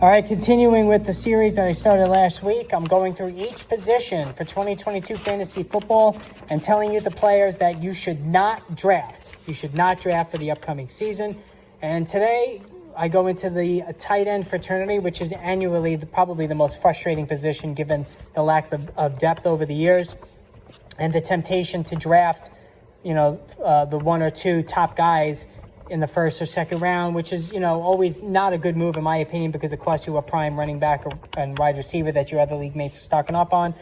All right, continuing with the series that I started last week, I'm going through each position for 2022 fantasy football and telling you the players that you should not draft. You should not draft for the upcoming season. And today, I go into the tight end fraternity, which is annually probably the most frustrating position given the lack of depth over the years and the temptation to draft, the one or two top guys in the first or second round, which is, always not a good move in my opinion because it costs you a prime running back and wide receiver that your other league mates are stocking up on.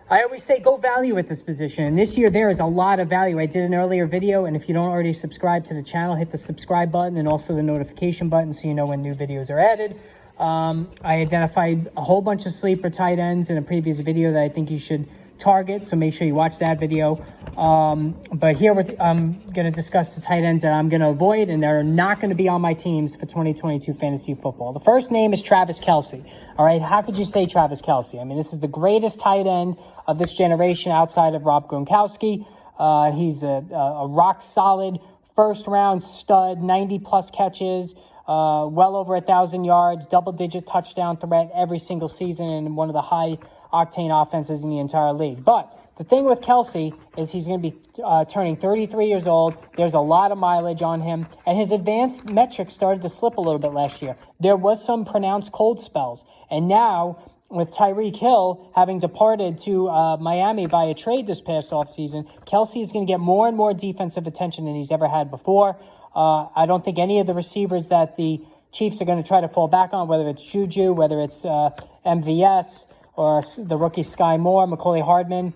I always say go value at this position. And this year there is a lot of value. I did an earlier video, and if you don't already subscribe to the channel, hit the subscribe button and also the notification button so you know when new videos are added. I identified a whole bunch of sleeper tight ends in a previous video that I think you should target, so make sure you watch that video. But here I'm going to discuss the tight ends that I'm going to avoid and that are not going to be on my teams for 2022 fantasy football. The first name is Travis Kelsey. All right, how could you say Travis Kelsey? I mean, this is the greatest tight end of this generation outside of Rob Gronkowski. He's a rock-solid first-round stud, 90-plus catches, well over 1,000 yards, double-digit touchdown threat every single season, and one of the high-octane offenses in the entire league. But the thing with Kelsey is he's going to be turning 33 years old. There's a lot of mileage on him, and his advanced metrics started to slip a little bit last year. There was some pronounced cold spells, and now with Tyreek Hill having departed to Miami via trade this past offseason, Kelsey is going to get more and more defensive attention than he's ever had before. I don't think any of the receivers that the Chiefs are going to try to fall back on, whether it's Juju, whether it's MVS, or the rookie Sky Moore, Macaulay Hardman,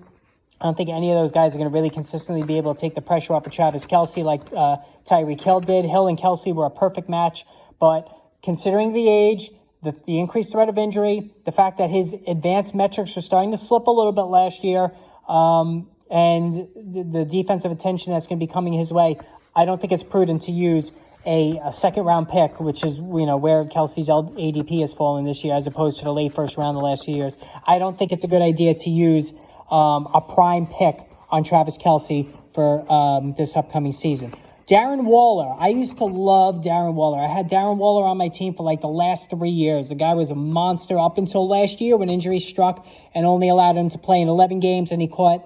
I don't think any of those guys are going to really consistently be able to take the pressure off of Travis Kelsey like Tyreek Hill did. Hill and Kelsey were a perfect match, but considering the age, the increased threat of injury, the fact that his advanced metrics are starting to slip a little bit last year, and the defensive attention that's going to be coming his way, I don't think it's prudent to use a second-round pick, which is where Kelsey's ADP has fallen this year, as opposed to the late first round the last few years. I don't think it's a good idea to use a prime pick on Travis Kelsey for this upcoming season. Darren Waller. I used to love Darren Waller. I had Darren Waller on my team for like the last 3 years. The guy was a monster up until last year when injury struck and only allowed him to play in 11 games, and he caught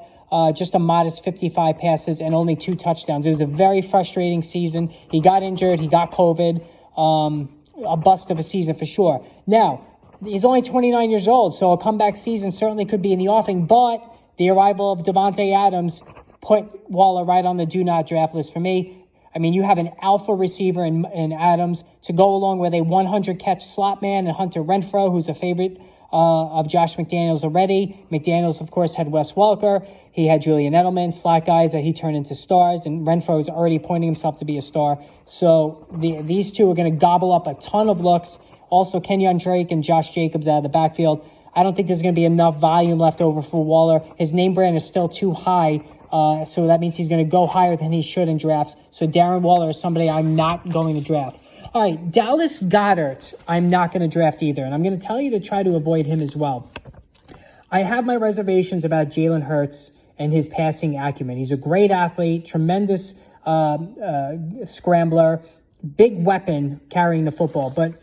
just a modest 55 passes and only 2 touchdowns. It was a very frustrating season. He got injured. He got COVID. A bust of a season for sure. Now, he's only 29 years old, so a comeback season certainly could be in the offing, but the arrival of Davante Adams put Waller right on the do-not draft list for me. I mean, you have an alpha receiver in Adams to go along with a 100-catch slot man and Hunter Renfro, who's a favorite of Josh McDaniels already. McDaniels, of course, had Wes Welker. He had Julian Edelman, slot guys that he turned into stars, and Renfro is already pointing himself to be a star. So these two are going to gobble up a ton of looks. Also, Kenyon Drake and Josh Jacobs out of the backfield. I don't think there's going to be enough volume left over for Waller. His name brand is still too high, so that means he's going to go higher than he should in drafts. So Darren Waller is somebody I'm not going to draft. All right, Dallas Goddard, I'm not going to draft either, and I'm going to tell you to try to avoid him as well. I have my reservations about Jalen Hurts and his passing acumen. He's a great athlete, tremendous scrambler, big weapon carrying the football, but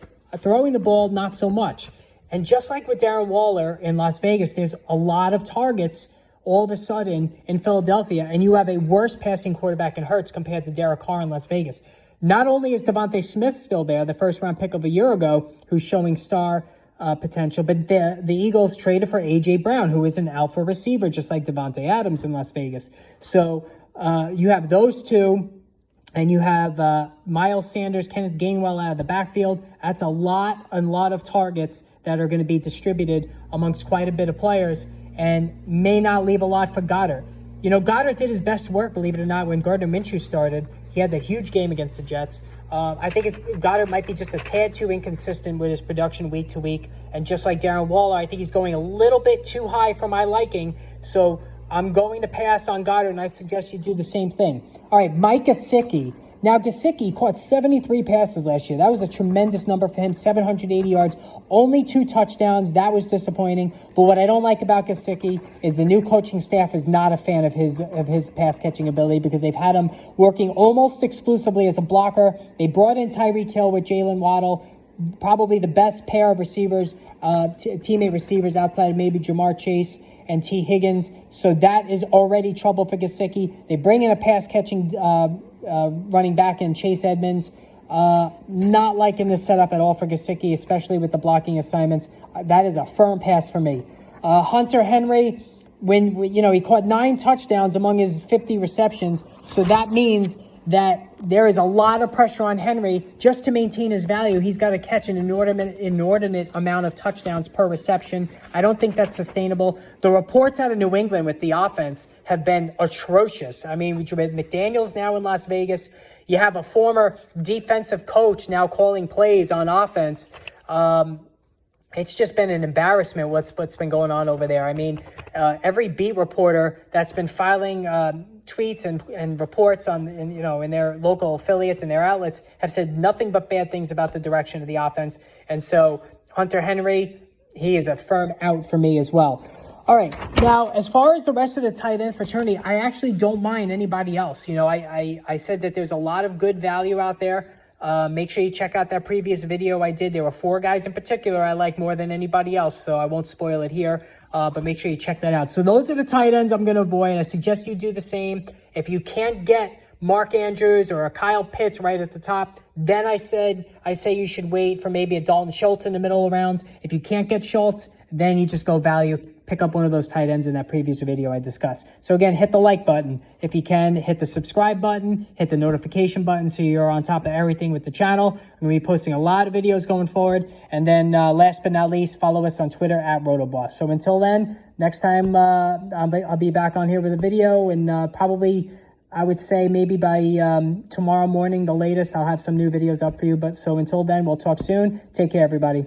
throwing the ball, not so much. And just like with Darren Waller in Las Vegas, there's a lot of targets all of a sudden in Philadelphia, and you have a worse passing quarterback in Hurts compared to Derek Carr in Las Vegas. Not only is Devontae Smith still there, the first-round pick of a year ago, who's showing star potential, but the Eagles traded for A.J. Brown, who is an alpha receiver, just like Davante Adams in Las Vegas. So you have those two, and you have Miles Sanders, Kenneth Gainwell out of the backfield. That's a lot of targets that are going to be distributed amongst quite a bit of players and may not leave a lot for Goddard. Goddard did his best work, believe it or not, when Gardner Minshew started. He had that huge game against the Jets. I think Goddard might be just a tad too inconsistent with his production week to week. And just like Darren Waller, I think he's going a little bit too high for my liking. So I'm going to pass on Goddard, and I suggest you do the same thing. All right, Mike Sicky. Now, Gesicki caught 73 passes last year. That was a tremendous number for him, 780 yards, only 2 touchdowns. That was disappointing. But what I don't like about Gesicki is the new coaching staff is not a fan of his pass-catching ability because they've had him working almost exclusively as a blocker. They brought in Tyreek Hill with Jalen Waddle. probably the best pair of receivers, teammate receivers outside of maybe Jamar Chase and T. Higgins. So that is already trouble for Gesicki. They bring in a pass-catching running back in Chase Edmonds. Not liking this setup at all for Gesicki, especially with the blocking assignments. That is a firm pass for me. Hunter Henry, he caught 9 touchdowns among his 50 receptions. So that means that there is a lot of pressure on Henry just to maintain his value. He's got to catch an inordinate amount of touchdowns per reception. I don't think that's sustainable. The reports out of New England with the offense have been atrocious. I mean, McDaniel's now in Las Vegas. You have a former defensive coach now calling plays on offense. It's just been an embarrassment what's been going on over there. I mean, every beat reporter that's been filing tweets and reports in their local affiliates and their outlets have said nothing but bad things about the direction of the offense. And so Hunter Henry, he is a firm out for me as well. All right, now as far as the rest of the tight end fraternity, I actually don't mind anybody else. I said that there's a lot of good value out there. Make sure you check out that previous video I did. There were 4 guys in particular I like more than anybody else, so I won't spoil it here, but make sure you check that out. So those are the tight ends I'm going to avoid. I suggest you do the same. If you can't get Mark Andrews or a Kyle Pitts right at the top, then I say you should wait for maybe a Dalton Schultz in the middle of rounds. If you can't get Schultz, then you just go value. Pick up one of those tight ends in that previous video I discussed. So again, hit the like button. If you can, hit the subscribe button, hit the notification button so you're on top of everything with the channel. I'm going to be posting a lot of videos going forward. And then last but not least, follow us on Twitter at RotoBoss. So until then, next time I'll be back on here with a video, and probably I would say maybe by tomorrow morning, the latest, I'll have some new videos up for you. So until then, we'll talk soon. Take care, everybody.